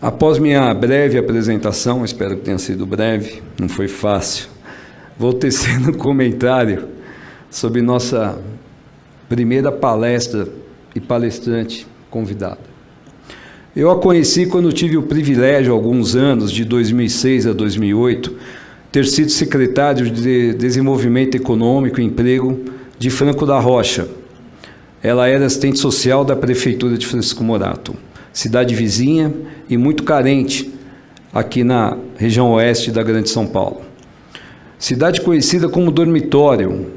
Após minha breve apresentação, espero que tenha sido breve, não foi fácil, vou tecendo um comentário sobre nossa primeira palestra e palestrante convidada. Eu a conheci quando tive o privilégio, há alguns anos, de 2006 a 2008, ter sido secretário de Desenvolvimento Econômico e Emprego de Franco da Rocha. Ela era assistente social da Prefeitura de Francisco Morato, cidade vizinha e muito carente aqui na região oeste da Grande São Paulo. Cidade conhecida como dormitório,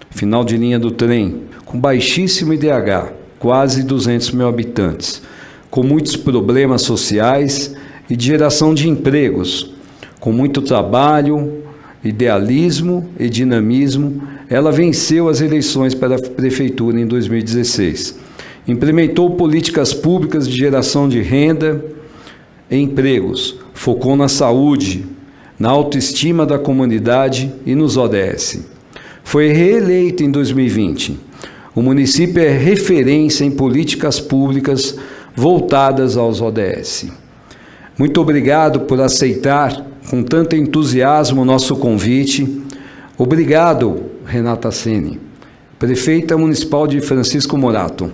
final de linha do trem, com baixíssimo IDH, quase 200 mil habitantes, com muitos problemas sociais e de geração de empregos, com muito trabalho, idealismo e dinamismo. Ela venceu as eleições para a prefeitura em 2016. Implementou políticas públicas de geração de renda e empregos, focou na saúde, na autoestima da comunidade e nos ODS. Foi reeleita em 2020. O município é referência em políticas públicas voltadas aos ODS. Muito obrigado por aceitar com tanto entusiasmo o nosso convite. Obrigado, Renata Ceni, prefeita municipal de Francisco Morato.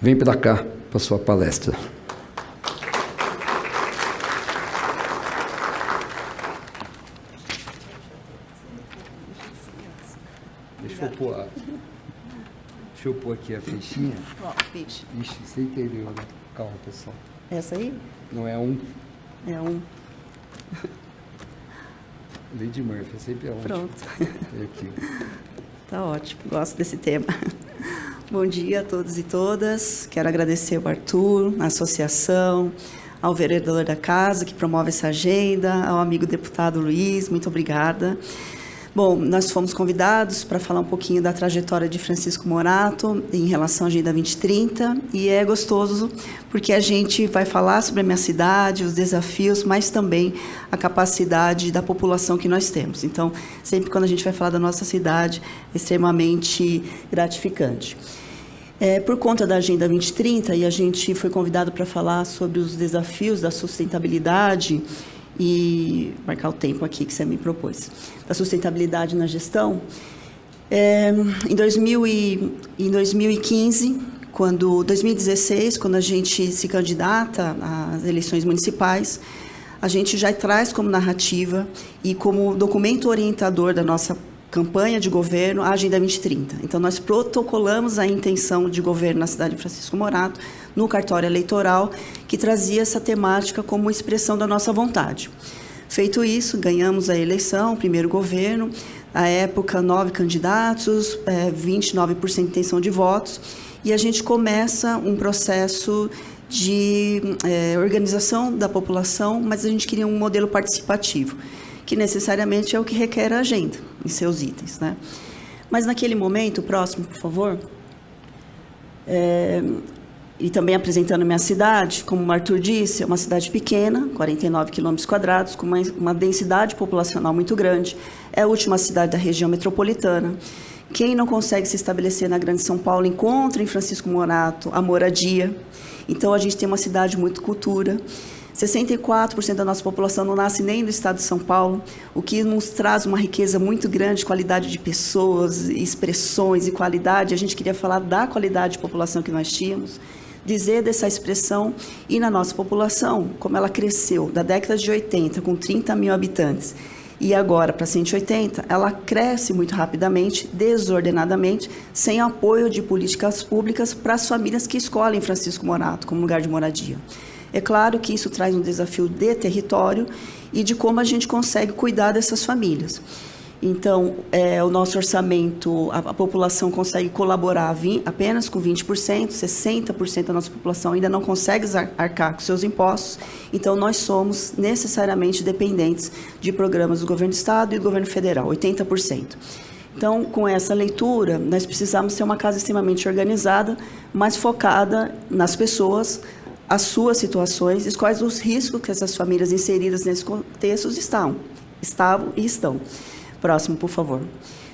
Vem para cá para a sua palestra. Deixa eu pôr aqui a fichinha. Ixi, sem entender, né? Calma, pessoal. Essa aí? Não é um. É um. Lady Murphy, sempre é um. Pronto. É aqui. Tá ótimo, gosto desse tema. Bom dia a todos e todas. Quero agradecer ao Arthur, à associação, ao vereador da casa que promove essa agenda, ao amigo deputado Luiz, muito obrigada. Bom, nós fomos convidados para falar um pouquinho da trajetória de Francisco Morato em relação à Agenda 2030, e é gostoso porque a gente vai falar sobre a minha cidade, os desafios, mas também a capacidade da população que nós temos. Então, sempre quando a gente vai falar da nossa cidade, é extremamente gratificante. Por conta da Agenda 2030, e a gente foi convidado para falar sobre os desafios da sustentabilidade, e marcar o tempo aqui que você me propôs, da sustentabilidade na gestão. Em 2015, 2016, quando a gente se candidata às eleições municipais, a gente já traz como narrativa e como documento orientador da nossa campanha de governo a Agenda 2030. Então, nós protocolamos a intenção de governo na cidade de Francisco Morato, no cartório eleitoral, que trazia essa temática como expressão da nossa vontade. Feito isso, ganhamos a eleição, o primeiro governo, à época 9 candidatos, 29% de intenção de votos, e a gente começa um processo de organização da população, mas a gente queria um modelo participativo, que necessariamente é o que requer a agenda, em seus itens, né? Mas naquele momento, próximo, por favor, e também apresentando minha cidade, como o Arthur disse, é uma cidade pequena, 49 quilômetros quadrados, com uma densidade populacional muito grande, é a última cidade da região metropolitana. Quem não consegue se estabelecer na Grande São Paulo, encontra em Francisco Morato a moradia. Então, a gente tem uma cidade muito cultura. 64% da nossa população não nasce nem do estado de São Paulo, o que nos traz uma riqueza muito grande, qualidade de pessoas, expressões e qualidade. A gente queria falar da qualidade de população que nós tínhamos, dizer dessa expressão, e na nossa população, como ela cresceu da década de 80, com 30 mil habitantes, e agora para 180, ela cresce muito rapidamente, desordenadamente, sem apoio de políticas públicas para as famílias que escolhem Francisco Morato como lugar de moradia. É claro que isso traz um desafio de território e de como a gente consegue cuidar dessas famílias. Então, o nosso orçamento, a população consegue colaborar apenas com 20%, 60% da nossa população ainda não consegue arcar com seus impostos, então nós somos necessariamente dependentes de programas do governo do estado e do governo federal, 80%. Então, com essa leitura, nós precisamos ser uma casa extremamente organizada, mas focada nas pessoas, as suas situações e quais os riscos que essas famílias inseridas nesse contexto estavam e estão. Próximo, por favor.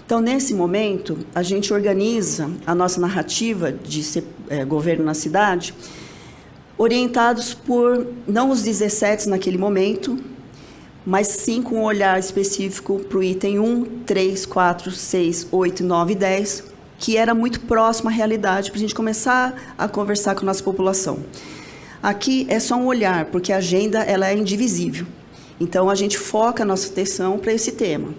Então, nesse momento, a gente organiza a nossa narrativa de ser governo na cidade orientados por, não os 17 naquele momento, mas sim com um olhar específico para o item 1, 3, 4, 6, 8, 9 e 10, que era muito próximo à realidade, para a gente começar a conversar com a nossa população. Aqui é só um olhar, porque a agenda ela é indivisível. Então, a gente foca a nossa atenção para esse tema.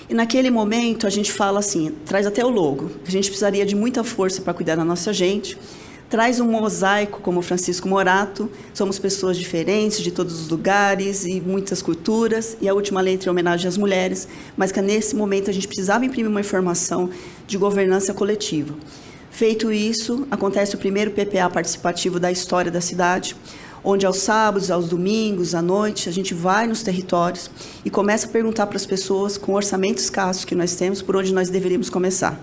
E naquele momento, a gente fala assim, traz até o logo. A gente precisaria de muita força para cuidar da nossa gente. Traz um mosaico como Francisco Morato. Somos pessoas diferentes, de todos os lugares e muitas culturas. E a última letra é homenagem às mulheres, mas que nesse momento a gente precisava imprimir uma informação de governança coletiva. Feito isso, acontece o primeiro PPA participativo da história da cidade, onde aos sábados, aos domingos, à noite, a gente vai nos territórios e começa a perguntar para as pessoas, com o orçamento escasso que nós temos, por onde nós deveríamos começar.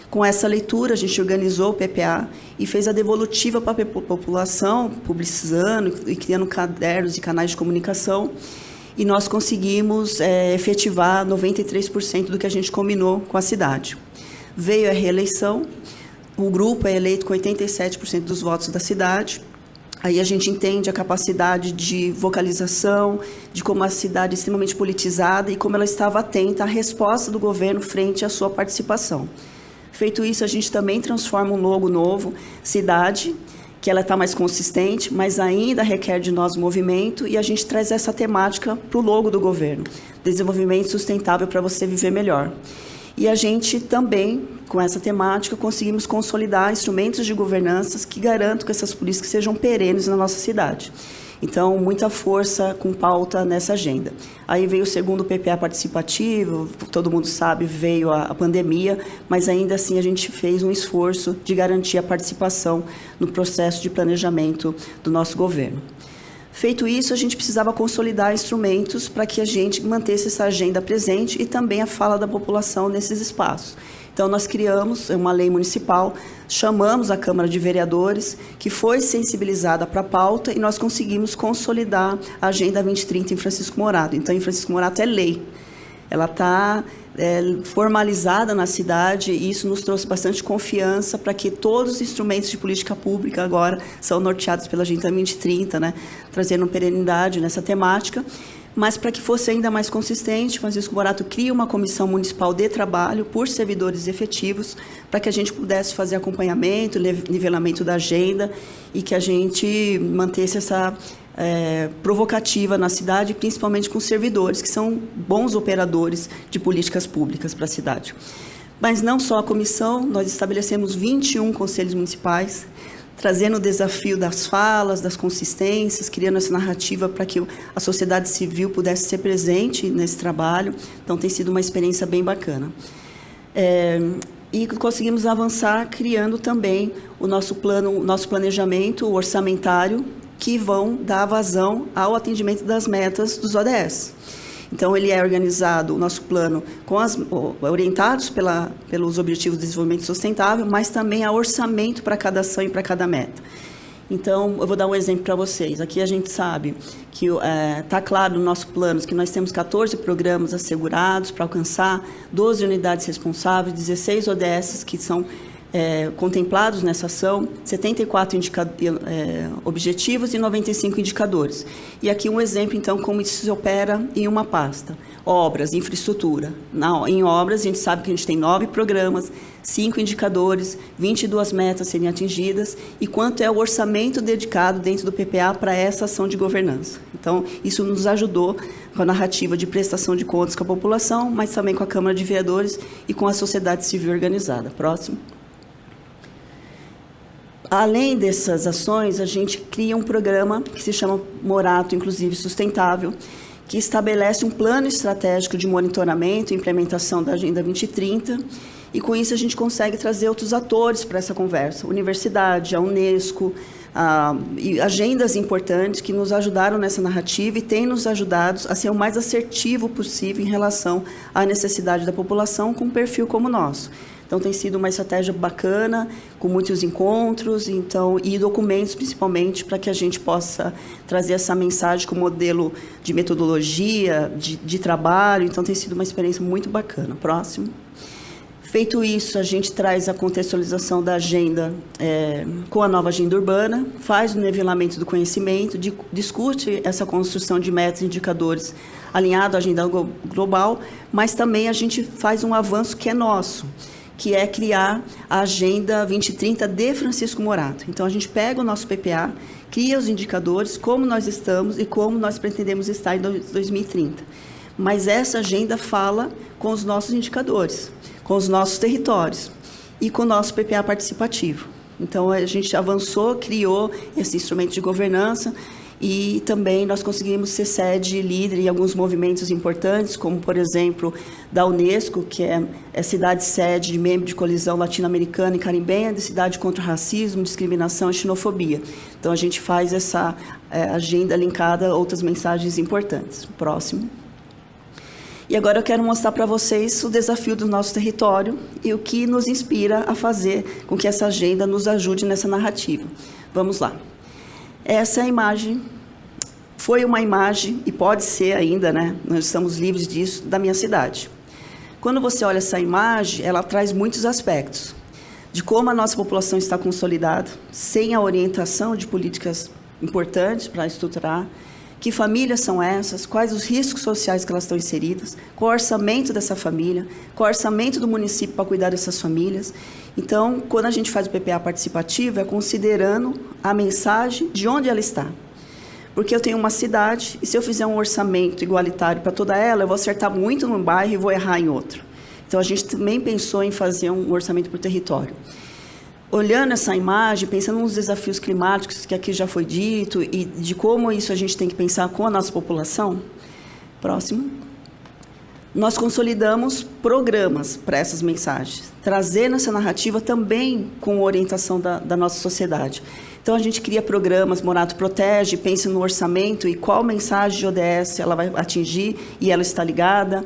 Com essa leitura, a gente organizou o PPA e fez a devolutiva para a população, publicizando e criando cadernos e canais de comunicação, e nós conseguimos efetivar 93% do que a gente combinou com a cidade. Veio a reeleição, o grupo é eleito com 87% dos votos da cidade. Aí a gente entende a capacidade de vocalização, de como a cidade é extremamente politizada e como ela estava atenta à resposta do governo frente à sua participação. Feito isso, a gente também transforma um logo novo, cidade, que ela está mais consistente, mas ainda requer de nós movimento, e a gente traz essa temática para o logo do governo, desenvolvimento sustentável para você viver melhor. E a gente também, com essa temática, conseguimos consolidar instrumentos de governança que garantam que essas políticas sejam perenes na nossa cidade. Então, muita força com pauta nessa agenda. Aí veio o segundo PPA participativo, todo mundo sabe, veio a pandemia, mas ainda assim a gente fez um esforço de garantir a participação no processo de planejamento do nosso governo. Feito isso, a gente precisava consolidar instrumentos para que a gente mantesse essa agenda presente e também a fala da população nesses espaços. Então, nós criamos uma lei municipal, chamamos a Câmara de Vereadores, que foi sensibilizada para a pauta, e nós conseguimos consolidar a Agenda 2030 em Francisco Morato. Então, em Francisco Morato é lei. Ela está formalizada na cidade, e isso nos trouxe bastante confiança para que todos os instrumentos de política pública agora são norteados pela Agenda 2030, né? Trazendo perenidade nessa temática. Mas para que fosse ainda mais consistente, Francisco Morato cria uma comissão municipal de trabalho por servidores efetivos, para que a gente pudesse fazer acompanhamento, nivelamento da agenda, e que a gente mantesse essa provocativa na cidade, principalmente com servidores, que são bons operadores de políticas públicas para a cidade. Mas não só a comissão, nós estabelecemos 21 conselhos municipais, trazendo o desafio das falas, das consistências, criando essa narrativa para que a sociedade civil pudesse ser presente nesse trabalho. Então, tem sido uma experiência bem bacana. E conseguimos avançar criando também o nosso plano, o nosso planejamento orçamentário, que vão dar vazão ao atendimento das metas dos ODS. Então, ele é organizado, o nosso plano, orientados pelos Objetivos de Desenvolvimento Sustentável, mas também há orçamento para cada ação e para cada meta. Então, eu vou dar um exemplo para vocês. Aqui a gente sabe que está claro no nosso plano que nós temos 14 programas assegurados para alcançar, 12 unidades responsáveis, 16 ODS que são contemplados nessa ação, 74 objetivos e 95 indicadores. E aqui um exemplo, então, como isso se opera em uma pasta. Obras, infraestrutura. Em obras, a gente sabe que a gente tem 9 programas, 5 indicadores, 22 metas serem atingidas, e quanto é o orçamento dedicado dentro do PPA para essa ação de governança. Então, isso nos ajudou com a narrativa de prestação de contas com a população, mas também com a Câmara de Vereadores e com a sociedade civil organizada. Próximo. Além dessas ações, a gente cria um programa que se chama Morato Inclusive Sustentável, que estabelece um plano estratégico de monitoramento e implementação da Agenda 2030, e com isso a gente consegue trazer outros atores para essa conversa, universidade, a Unesco, e agendas importantes que nos ajudaram nessa narrativa e têm nos ajudado a ser o mais assertivo possível em relação à necessidade da população com um perfil como o nosso. Então, tem sido uma estratégia bacana, com muitos encontros e documentos, principalmente, para que a gente possa trazer essa mensagem com modelo de metodologia, de trabalho. Então, tem sido uma experiência muito bacana. Próximo. Feito isso, a gente traz a contextualização da agenda com a nova agenda urbana, faz o nivelamento do conhecimento, discute essa construção de metas e indicadores alinhado à agenda global, mas também a gente faz um avanço que é nosso, que é criar a Agenda 2030 de Francisco Morato. Então, a gente pega o nosso PPA, cria os indicadores, como nós estamos e como nós pretendemos estar em 2030. Mas essa agenda fala com os nossos indicadores, com os nossos territórios e com o nosso PPA participativo. Então, a gente avançou, criou esse instrumento de governança e também nós conseguimos ser sede líder em alguns movimentos importantes, como, por exemplo, da Unesco, que é cidade-sede de membro de colisão latino-americana e caribenha, de cidade contra o racismo, discriminação e xenofobia. Então, a gente faz essa agenda linkada a outras mensagens importantes. Próximo. E agora eu quero mostrar para vocês o desafio do nosso território e o que nos inspira a fazer com que essa agenda nos ajude nessa narrativa. Vamos lá. Essa imagem foi uma imagem, e pode ser ainda, né? Nós estamos livres disso, da minha cidade. Quando você olha essa imagem, ela traz muitos aspectos de como a nossa população está consolidada, sem a orientação de políticas importantes para estruturar, que famílias são essas, quais os riscos sociais que elas estão inseridas, qual o orçamento dessa família, qual o orçamento do município para cuidar dessas famílias. Então, quando a gente faz o PPA participativo, é considerando a mensagem de onde ela está. Porque eu tenho uma cidade, e se eu fizer um orçamento igualitário para toda ela, eu vou acertar muito num bairro e vou errar em outro. Então, a gente também pensou em fazer um orçamento por território. Olhando essa imagem, pensando nos desafios climáticos que aqui já foi dito e de como isso a gente tem que pensar com a nossa população. Próximo. Nós consolidamos programas para essas mensagens, trazendo essa narrativa também com orientação da nossa sociedade. Então, a gente cria programas, Morato Protege, pensa no orçamento e qual mensagem de ODS ela vai atingir e ela está ligada.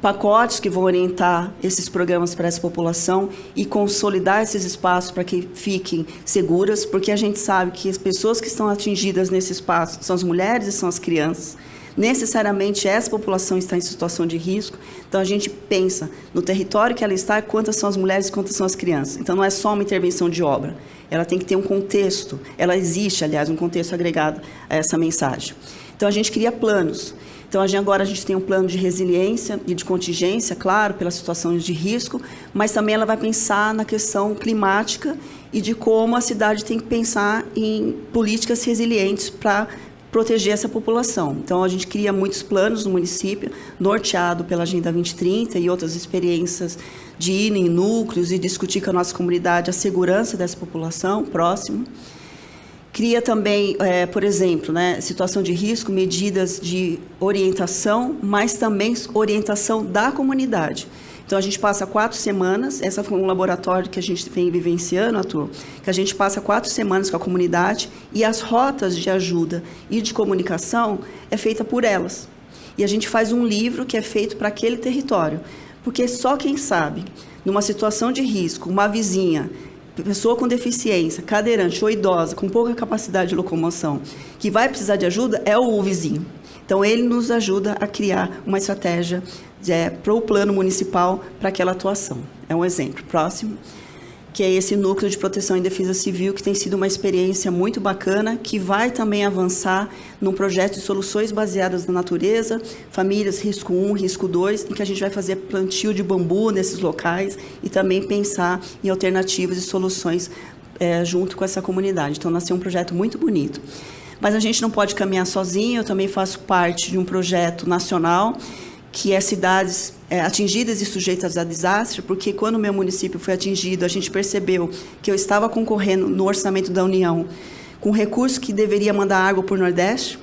Pacotes que vão orientar esses programas para essa população e consolidar esses espaços para que fiquem seguras, porque a gente sabe que as pessoas que estão atingidas nesse espaço são as mulheres e são as crianças. Necessariamente essa população está em situação de risco, então a gente pensa no território que ela está, quantas são as mulheres e quantas são as crianças. Então não é só uma intervenção de obra, ela tem que ter um contexto, ela existe, aliás, um contexto agregado a essa mensagem. Então a gente cria planos. Então, agora a gente tem um plano de resiliência e de contingência, claro, pelas situações de risco, mas também ela vai pensar na questão climática e de como a cidade tem que pensar em políticas resilientes para proteger essa população. Então, a gente cria muitos planos no município, norteado pela Agenda 2030 e outras experiências de ir em núcleos e discutir com a nossa comunidade a segurança dessa população. Próximo. Cria também, por exemplo, né, situação de risco, medidas de orientação, mas também orientação da comunidade. Então, a gente passa 4 semanas, essa foi um laboratório que a gente vem vivenciando, Arthur, que a gente passa 4 semanas com a comunidade e as rotas de ajuda e de comunicação é feita por elas. E a gente faz um livro que é feito para aquele território, porque só quem sabe, numa situação de risco, uma vizinha, pessoa com deficiência, cadeirante ou idosa, com pouca capacidade de locomoção, que vai precisar de ajuda, é o vizinho. Então, ele nos ajuda a criar uma estratégia para o plano municipal para aquela atuação. É um exemplo. Próximo, que é esse núcleo de proteção e defesa civil, que tem sido uma experiência muito bacana, que vai também avançar num projeto de soluções baseadas na natureza, famílias risco 1, risco 2, em que a gente vai fazer plantio de bambu nesses locais e também pensar em alternativas e soluções junto com essa comunidade. Então, nasceu um projeto muito bonito. Mas a gente não pode caminhar sozinho, eu também faço parte de um projeto nacional, que é cidades atingidas e sujeitas a desastre, porque quando o meu município foi atingido, a gente percebeu que eu estava concorrendo no orçamento da União com recursos que deveria mandar água para o Nordeste.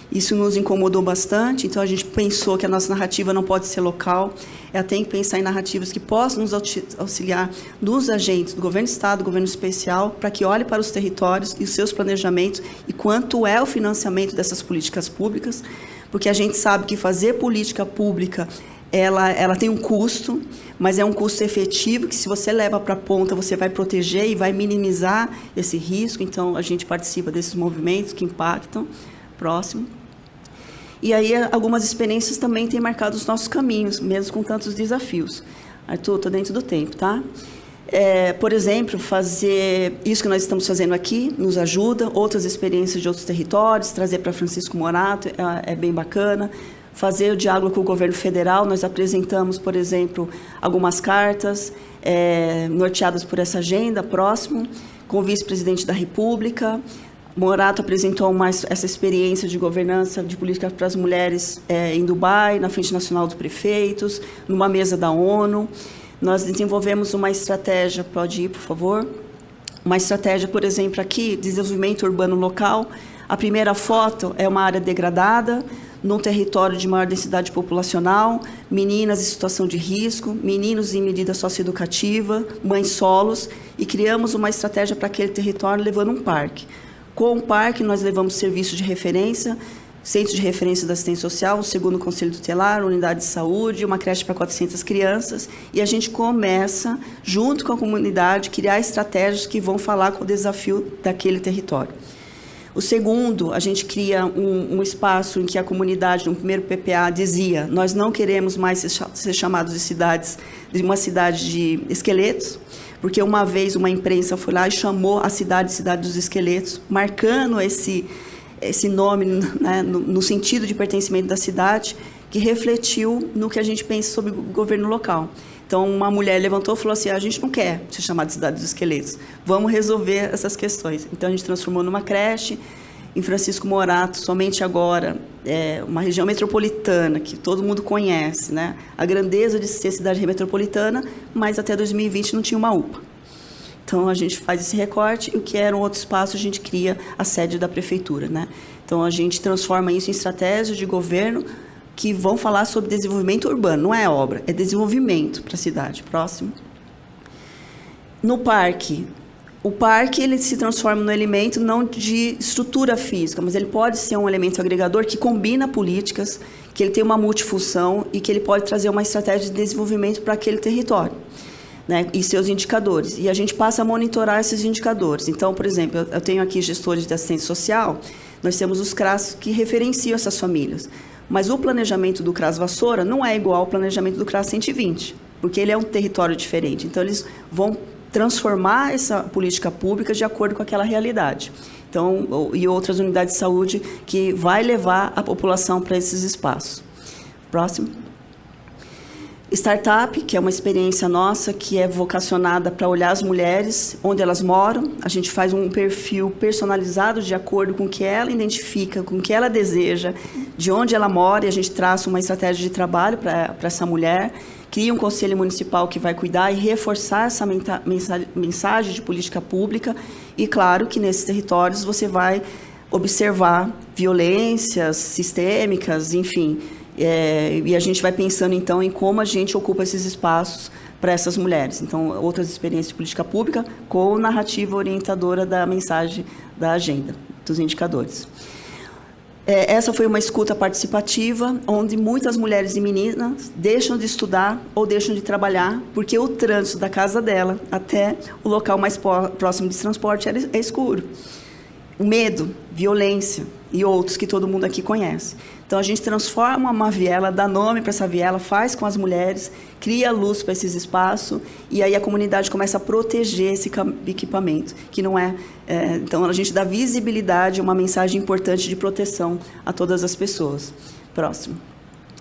Isso nos incomodou bastante, então a gente pensou que a nossa narrativa não pode ser local, ela tem que pensar em narrativas que possam nos auxiliar nos agentes do governo do Estado, do governo especial, para que olhe para os territórios e os seus planejamentos e quanto é o financiamento dessas políticas públicas, porque a gente sabe que fazer política pública, ela tem um custo, mas é um custo efetivo, que se você leva para a ponta, você vai proteger e vai minimizar esse risco. Então, a gente participa desses movimentos que impactam. Próximo. E aí, algumas experiências também têm marcado os nossos caminhos, mesmo com tantos desafios. Arthur, estou dentro do tempo, tá? Por exemplo, fazer isso que nós estamos fazendo aqui nos ajuda, outras experiências de outros territórios, trazer para Francisco Morato é bem bacana. Fazer o diálogo com o governo federal, nós apresentamos, por exemplo, algumas cartas norteadas por essa agenda, próximo, com o vice-presidente da República. Morato apresentou essa experiência de governança de política para as mulheres em Dubai, na Frente Nacional dos Prefeitos, numa mesa da ONU. Nós desenvolvemos uma estratégia, pode ir, por favor? Uma estratégia, por exemplo, aqui, de desenvolvimento urbano local. A primeira foto é uma área degradada, num território de maior densidade populacional, meninas em situação de risco, meninos em medida socioeducativa, mães solos, e criamos uma estratégia para aquele território levando um parque. Com o parque, nós levamos serviços de referência, Centro de Referência da Assistência Social, o segundo Conselho Tutelar, unidade de saúde, uma creche para 400 crianças, e a gente começa, junto com a comunidade, criar estratégias que vão falar com o desafio daquele território. O segundo, a gente cria um espaço em que a comunidade, no primeiro PPA, dizia: nós não queremos mais ser chamados de uma cidade de esqueletos, porque uma vez uma imprensa foi lá e chamou a cidade dos esqueletos, marcando esse nome, né, no sentido de pertencimento da cidade, que refletiu no que a gente pensa sobre o governo local. Então, uma mulher levantou e falou assim: a gente não quer ser chamada de cidade dos esqueletos, vamos resolver essas questões. Então, a gente transformou numa creche em Francisco Morato, somente agora, uma região metropolitana, que todo mundo conhece, né? A grandeza de ser cidade metropolitana, mas até 2020 não tinha uma UPA. Então, a gente faz esse recorte, e o que era um outro espaço, a gente cria a sede da prefeitura, né? Então, a gente transforma isso em estratégias de governo que vão falar sobre desenvolvimento urbano, não é obra, é desenvolvimento para a cidade. Próximo. No parque, o parque ele se transforma num elemento não de estrutura física, mas ele pode ser um elemento agregador que combina políticas, que ele tem uma multifunção e que ele pode trazer uma estratégia de desenvolvimento para aquele território, né, e seus indicadores. E a gente passa a monitorar esses indicadores. Então, por exemplo, eu tenho aqui gestores de assistência social, nós temos os CRAS que referenciam essas famílias. Mas o planejamento do CRAS Vassoura não é igual ao planejamento do CRAS 120, porque ele é um território diferente. Então, eles vão transformar essa política pública de acordo com aquela realidade. Então, e outras unidades de saúde que vai levar a população para esses espaços. Próximo. Startup, que é uma experiência nossa, que é vocacionada para olhar as mulheres, onde elas moram. A gente faz um perfil personalizado de acordo com o que ela identifica, com o que ela deseja, de onde ela mora, e a gente traça uma estratégia de trabalho para essa mulher, cria um conselho municipal que vai cuidar e reforçar essa mensagem de política pública, e claro que nesses territórios você vai observar violências sistêmicas, enfim. E a gente vai pensando, então, em como a gente ocupa esses espaços para essas mulheres. Então, outras experiências de política pública com narrativa orientadora da mensagem da agenda, dos indicadores. Essa foi uma escuta participativa, onde muitas mulheres e meninas deixam de estudar ou deixam de trabalhar, porque o trânsito da casa dela até o local mais próximo de transporte é escuro. O medo, violência e outros que todo mundo aqui conhece. Então, a gente transforma uma viela, dá nome para essa viela, faz com as mulheres, cria luz para esses espaços, e aí a comunidade começa a proteger esse equipamento, que não é... Então, a gente dá visibilidade, uma mensagem importante de proteção a todas as pessoas. Próximo.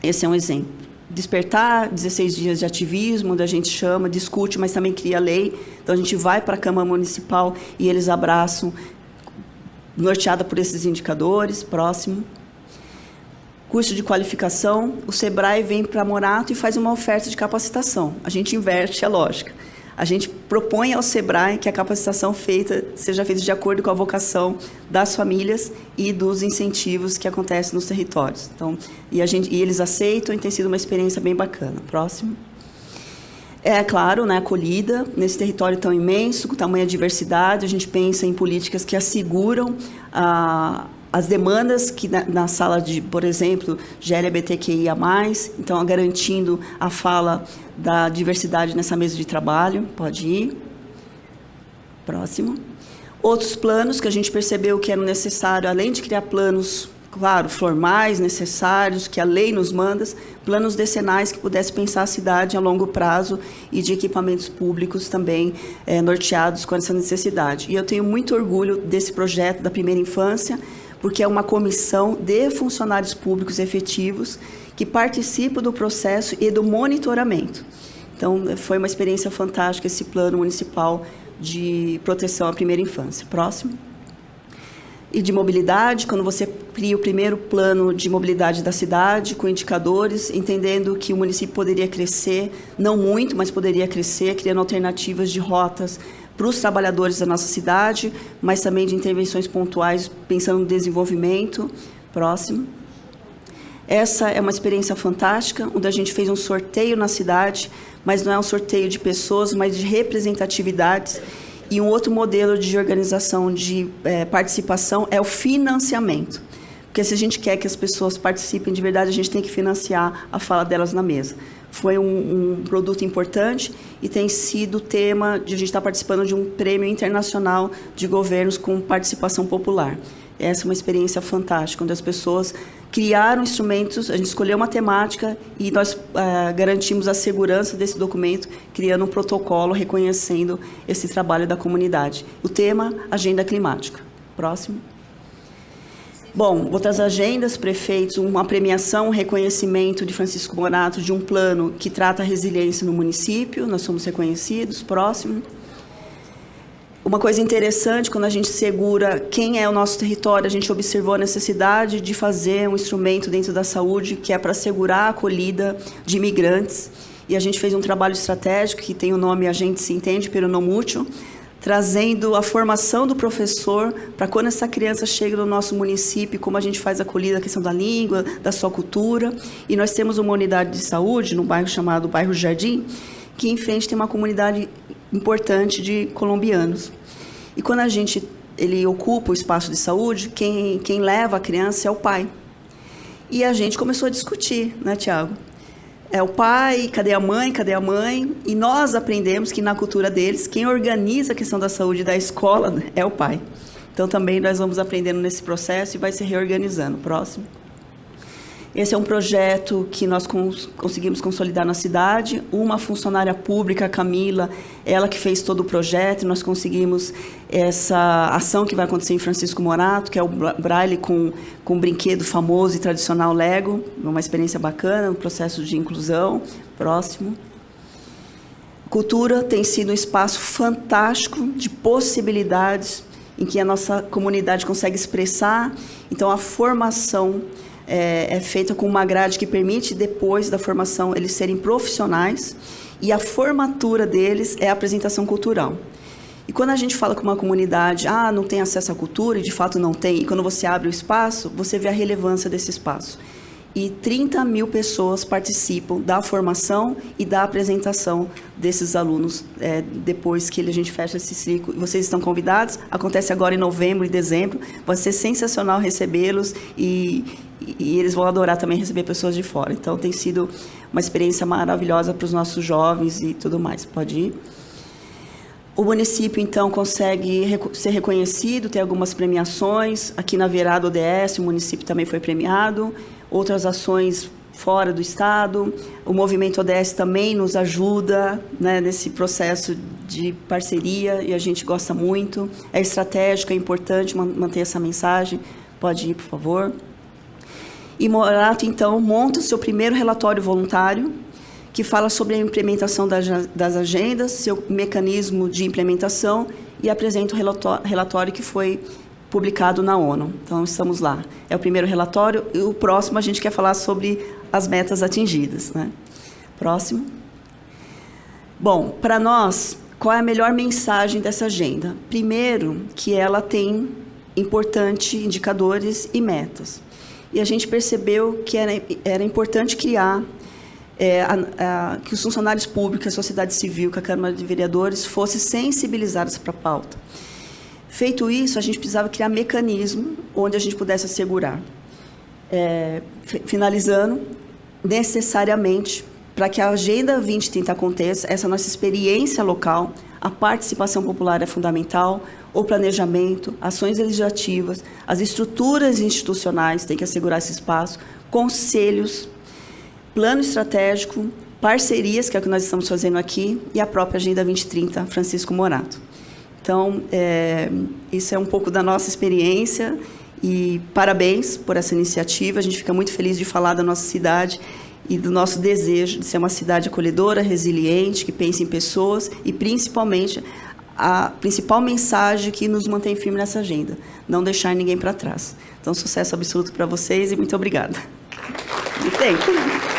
Esse é um exemplo. Despertar, 16 dias de ativismo, onde a gente chama, discute, mas também cria lei. Então, a gente vai para a Câmara Municipal e eles abraçam, norteada por esses indicadores. Próximo. Curso de qualificação, o SEBRAE vem para Morato e faz uma oferta de capacitação. A gente inverte a lógica. A gente propõe ao SEBRAE que a capacitação seja feita de acordo com a vocação das famílias e dos incentivos que acontecem nos territórios. Então, e eles aceitam, e tem sido uma experiência bem bacana. Próximo. Claro, né, acolhida nesse território tão imenso, com tamanha diversidade, a gente pensa em políticas que asseguram as demandas que na sala de, por exemplo, de LGBTQIA+, então garantindo a fala da diversidade nessa mesa de trabalho. Pode ir. Próximo. Outros planos que a gente percebeu que eram necessários, além de criar planos claro, formais, necessários, que a lei nos manda, planos decenais que pudessem pensar a cidade a longo prazo e de equipamentos públicos também norteados com essa necessidade. E eu tenho muito orgulho desse projeto da primeira infância, porque é uma comissão de funcionários públicos efetivos que participam do processo e do monitoramento. Então, foi uma experiência fantástica esse plano municipal de proteção à primeira infância. Próximo. E de mobilidade, quando você cria o primeiro plano de mobilidade da cidade, com indicadores, entendendo que o município poderia crescer, não muito, mas poderia crescer, criando alternativas de rotas para os trabalhadores da nossa cidade, mas também de intervenções pontuais, pensando no desenvolvimento. Próximo. Essa é uma experiência fantástica, onde a gente fez um sorteio na cidade, mas não é um sorteio de pessoas, mas de representatividades. E um outro modelo de organização de participação é o financiamento. Porque se a gente quer que as pessoas participem de verdade, a gente tem que financiar a fala delas na mesa. Foi um produto importante e tem sido tema de a gente estar participando de um prêmio internacional de governos com participação popular. Essa é uma experiência fantástica, onde as pessoas criaram instrumentos, a gente escolheu uma temática e nós garantimos a segurança desse documento, criando um protocolo reconhecendo esse trabalho da comunidade. O tema, agenda climática. Próximo. Bom, outras agendas, prefeitos, uma premiação, um reconhecimento de Francisco Morato de um plano que trata a resiliência no município, nós somos reconhecidos. Próximo. Uma coisa interessante, quando a gente segura quem é o nosso território, a gente observou a necessidade de fazer um instrumento dentro da saúde que é para assegurar a acolhida de imigrantes. E a gente fez um trabalho estratégico que tem o nome A Gente Se Entende Pero Não Mútuo, trazendo a formação do professor para quando essa criança chega no nosso município, como a gente faz a acolhida, a questão da língua, da sua cultura. E nós temos uma unidade de saúde no bairro chamado Bairro Jardim, que em frente tem uma comunidade importante de colombianos. E quando ele ocupa o espaço de saúde, quem leva a criança é o pai. E a gente começou a discutir, né, Tiago? É o pai, cadê a mãe, cadê a mãe? E nós aprendemos que na cultura deles, quem organiza a questão da saúde da escola é o pai. Então também nós vamos aprendendo nesse processo e vai se reorganizando. Próximo. Esse é um projeto que nós conseguimos consolidar na cidade. Uma funcionária pública, a Camila, ela que fez todo o projeto. Nós conseguimos essa ação que vai acontecer em Francisco Morato, que é o Braille com um brinquedo famoso e tradicional Lego. Uma experiência bacana, um processo de inclusão. Próximo. Cultura tem sido um espaço fantástico de possibilidades em que a nossa comunidade consegue expressar. Então, a formação é feita com uma grade que permite, depois da formação, eles serem profissionais, e a formatura deles é a apresentação cultural. E quando a gente fala com uma comunidade, não tem acesso à cultura, e de fato não tem, e quando você abre o espaço, você vê a relevância desse espaço. E 30 mil pessoas participam da formação e da apresentação desses alunos depois que a gente fecha esse ciclo. Vocês estão convidados, acontece agora em novembro e dezembro, vai ser sensacional recebê-los e eles vão adorar também receber pessoas de fora. Então tem sido uma experiência maravilhosa para os nossos jovens e tudo mais. Pode ir. O município, então, consegue ser reconhecido, tem algumas premiações. Aqui na Virada ODS, o município também foi premiado. Outras ações fora do estado. O movimento ODS também nos ajuda, né, nesse processo de parceria, e a gente gosta muito. É estratégico, é importante manter essa mensagem. Pode ir, por favor. E Morato, então, monta o seu primeiro relatório voluntário, que fala sobre a implementação das agendas, seu mecanismo de implementação, e apresenta o relatório que foi publicado na ONU. Então, estamos lá. É o primeiro relatório, e o próximo a gente quer falar sobre as metas atingidas, né? Próximo. Bom, para nós, qual é a melhor mensagem dessa agenda? Primeiro, que ela tem importantes indicadores e metas. E a gente percebeu que era importante criar que os funcionários públicos, a sociedade civil, que a Câmara de Vereadores fossem sensibilizados para a pauta. Feito isso, a gente precisava criar mecanismo onde a gente pudesse assegurar. Finalizando, necessariamente, para que a Agenda 2030 aconteça, essa nossa experiência local, a participação popular é fundamental, o planejamento, ações legislativas, as estruturas institucionais têm que assegurar esse espaço, conselhos, plano estratégico, parcerias, que é o que nós estamos fazendo aqui, e a própria Agenda 2030, Francisco Morato. Então, isso é um pouco da nossa experiência e parabéns por essa iniciativa. A gente fica muito feliz de falar da nossa cidade e do nosso desejo de ser uma cidade acolhedora, resiliente, que pense em pessoas e, principalmente, a principal mensagem que nos mantém firme nessa agenda, não deixar ninguém para trás. Então, sucesso absoluto para vocês e muito obrigada. E tem.